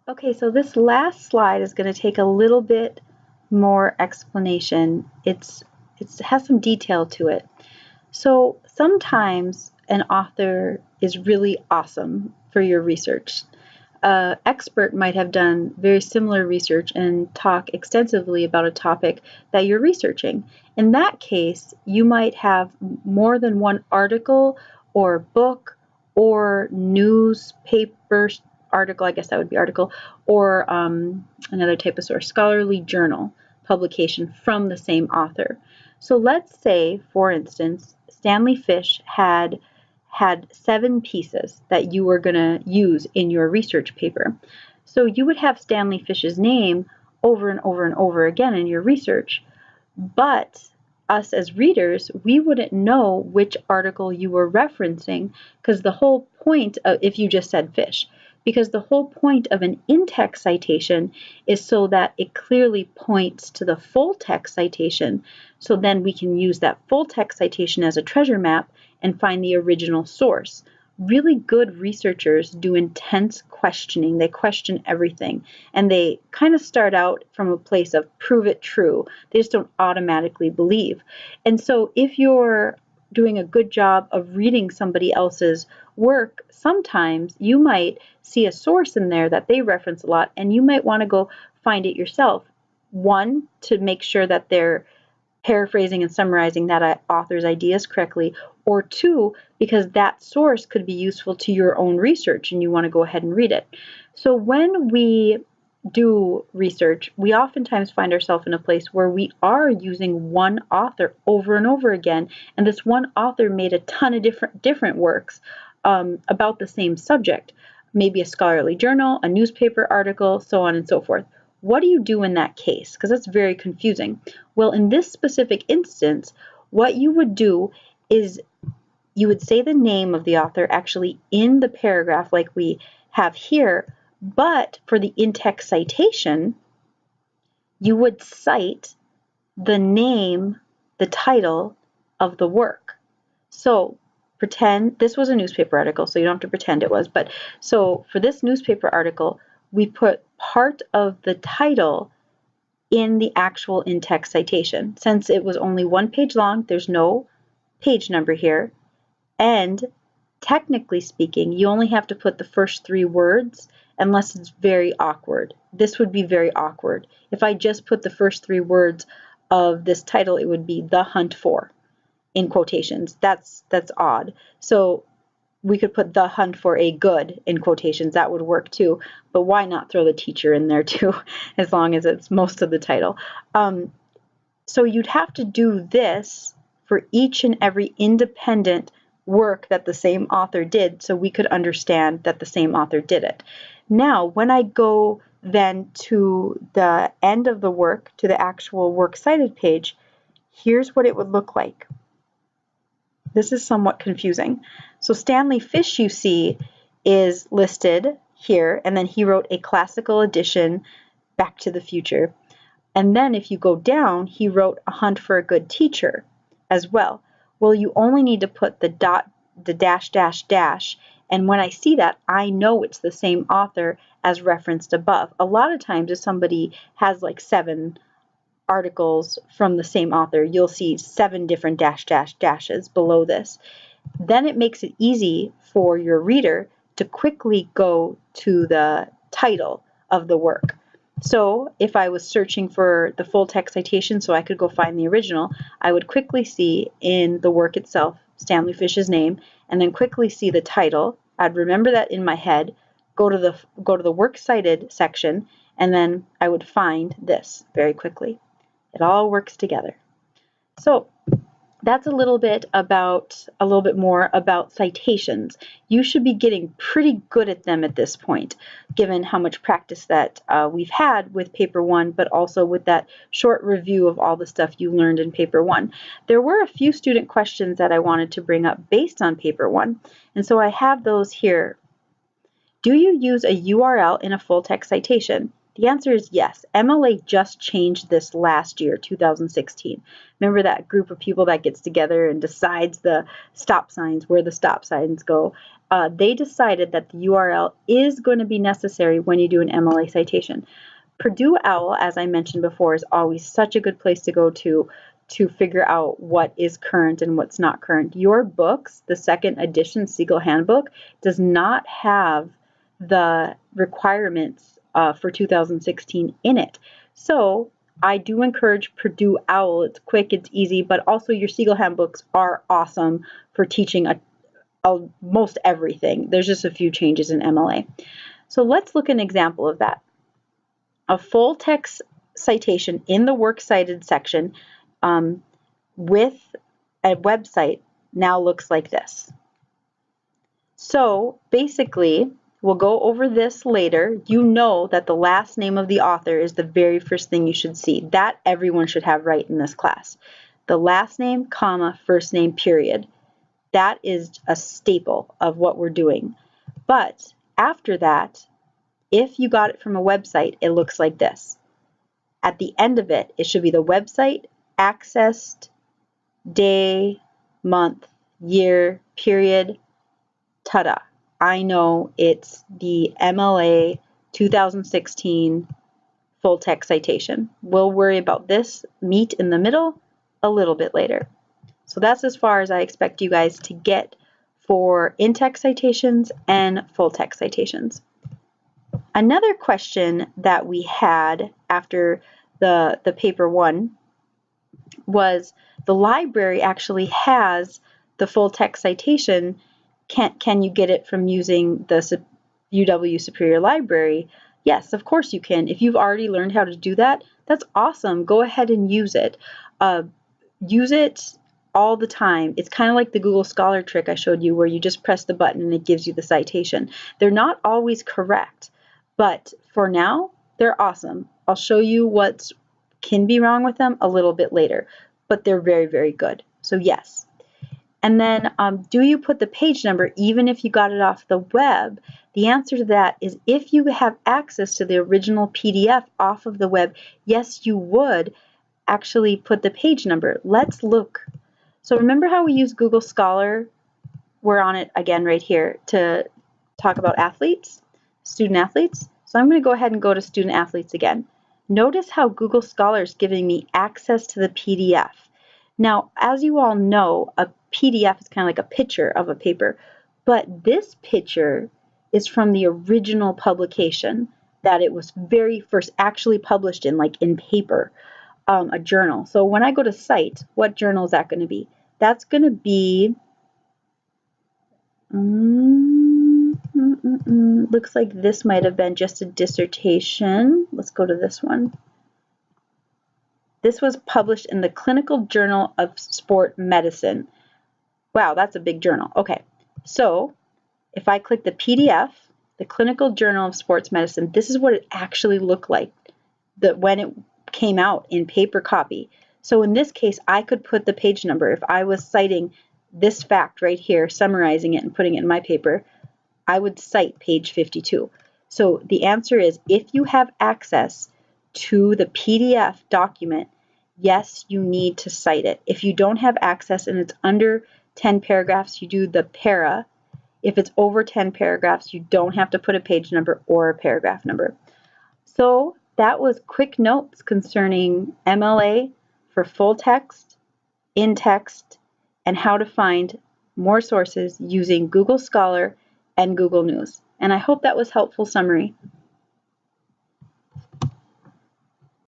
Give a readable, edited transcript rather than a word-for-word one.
Okay, so this last slide is going to take a little bit more explanation. It has some detail to it. So sometimes an author is really awesome for your research. An expert might have done very similar research and talk extensively about a topic that you're researching. In that case, you might have more than one article or book or newspaper article, I guess that would be article, or another type of source, scholarly journal publication from the same author. So let's say, for instance, Stanley Fish had 7 pieces that you were going to use in your research paper. So you would have Stanley Fish's name over and over and over again in your research, but us as readers, we wouldn't know which article you were referencing because the whole point of, if you just said fish, because the whole point of an in-text citation is so that it clearly points to the full text citation. So then we can use that full text citation as a treasure map and find the original source. Really good researchers do intense questioning. They question everything, and they kind of start out from a place of prove it true. They just don't automatically believe. And so if you're doing a good job of reading somebody else's work, sometimes you might see a source in there that they reference a lot, and you might want to go find it yourself. One, to make sure that they're paraphrasing and summarizing that author's ideas correctly, or two, because that source could be useful to your own research and you want to go ahead and read it. So when we do research, we oftentimes find ourselves in a place where we are using one author over and over again, and this one author made a ton of different works about the same subject, maybe a scholarly journal, a newspaper article, so on and so forth. What do you do in that case? Because that's very confusing. Well, in this specific instance, what you would do is you would say the name of the author actually in the paragraph like we have here, but for the in-text citation, you would cite the name, the title of the work. So pretend this was a newspaper article, so you don't have to pretend it was, but so for this newspaper article, we put part of the title in the actual in-text citation. Since it was only 1 page long, there's no page number here, and technically speaking, you only have to put the first 3 words unless it's very awkward. This would be very awkward. If I just put the first 3 words of this title, it would be "The Hunt For" in quotations. That's odd. So we could put "The Hunt for a Good" in quotations. That would work too. But why not throw the teacher in there too, as long as it's most of the title? So you'd have to do this for each and every independent work that the same author did so we could understand that the same author did it. Now, when I go then to the end of the work, to the actual works cited page, here's what it would look like. This is somewhat confusing. So Stanley Fish, you see, is listed here, and then he wrote a classical edition, Back to the Future. And then if you go down, he wrote A Hunt for a Good Teacher as well. Well, you only need to put the dash, dash, dash, and when I see that, I know it's the same author as referenced above. A lot of times if somebody has like 7 articles from the same author, you'll see 7 different dash, dash, dashes below this. Then it makes it easy for your reader to quickly go to the title of the work. So if I was searching for the full text citation so I could go find the original, I would quickly see in the work itself Stanley Fish's name, and then quickly see the title. I'd remember that in my head, go to the works cited section, and then I would find this very quickly. It all works together. So that's a little bit more about citations. You should be getting pretty good at them at this point, given how much practice that we've had with paper 1, but also with that short review of all the stuff you learned in paper 1. There were a few student questions that I wanted to bring up based on paper 1, and so I have those here. Do you use a URL in a full text citation? The answer is yes. MLA just changed this last year, 2016. Remember that group of people that gets together and decides the stop signs, where the stop signs go? they decided that the URL is going to be necessary when you do an MLA citation. Purdue OWL, as I mentioned before, is always such a good place to go to figure out what is current and what's not current. Your books, the second edition Siegel Handbook, does not have the requirements for 2016 in it. So I do encourage Purdue OWL. It's quick, it's easy, but also your Siegel Handbooks are awesome for teaching most everything. There's just a few changes in MLA. So let's look at an example of that. A full text citation in the works cited section with a website now looks like this. So basically, we'll go over this later. You know that the last name of the author is the very first thing you should see. That everyone should have right in this class. The last name, comma, first name, period. That is a staple of what we're doing. But after that, if you got it from a website, it looks like this. At the end of it, it should be the website, accessed, day, month, year, period, ta-da. I know it's the MLA 2016 full text citation. We'll worry about this meat in the middle a little bit later. So that's as far as I expect you guys to get for in-text citations and full text citations. Another question that we had after the paper one was the library actually has the full text citation. Can you get it from using the UW Superior Library? Yes, of course you can. If you've already learned how to do that, that's awesome. Go ahead and use it. Use it all the time. It's kind of like the Google Scholar trick I showed you where you just press the button and it gives you the citation. They're not always correct, but for now, they're awesome. I'll show you what can be wrong with them a little bit later, but they're very, very good. So yes. And then do you put the page number even if you got it off the web? The answer to that is if you have access to the original PDF off of the web, yes, you would actually put the page number. Let's look. So remember how we use Google Scholar? We're on it again right here to talk about athletes, student athletes. So I'm going to go ahead and go to student athletes again. Notice how Google Scholar is giving me access to the PDF. Now, as you all know, a PDF is kind of like a picture of a paper, but this picture is from the original publication that it was very first actually published in, like in paper, a journal. So when I go to cite, what journal is that going to be? That's going to be, looks like this might have been just a dissertation. Let's go to this one. This was published in the Clinical Journal of Sport Medicine. Wow, that's a big journal. Okay, so if I click the PDF, the Clinical Journal of Sports Medicine, this is what it actually looked like when it came out in paper copy. So in this case, I could put the page number. If I was citing this fact right here, summarizing it and putting it in my paper, I would cite page 52. So the answer is if you have access to the PDF document, yes, you need to cite it. If you don't have access and it's under 10 paragraphs, you do the para. If it's over 10 paragraphs, you don't have to put a page number or a paragraph number. So that was quick notes concerning MLA for full text, in text, and how to find more sources using Google Scholar and Google News. And I hope that was helpful summary.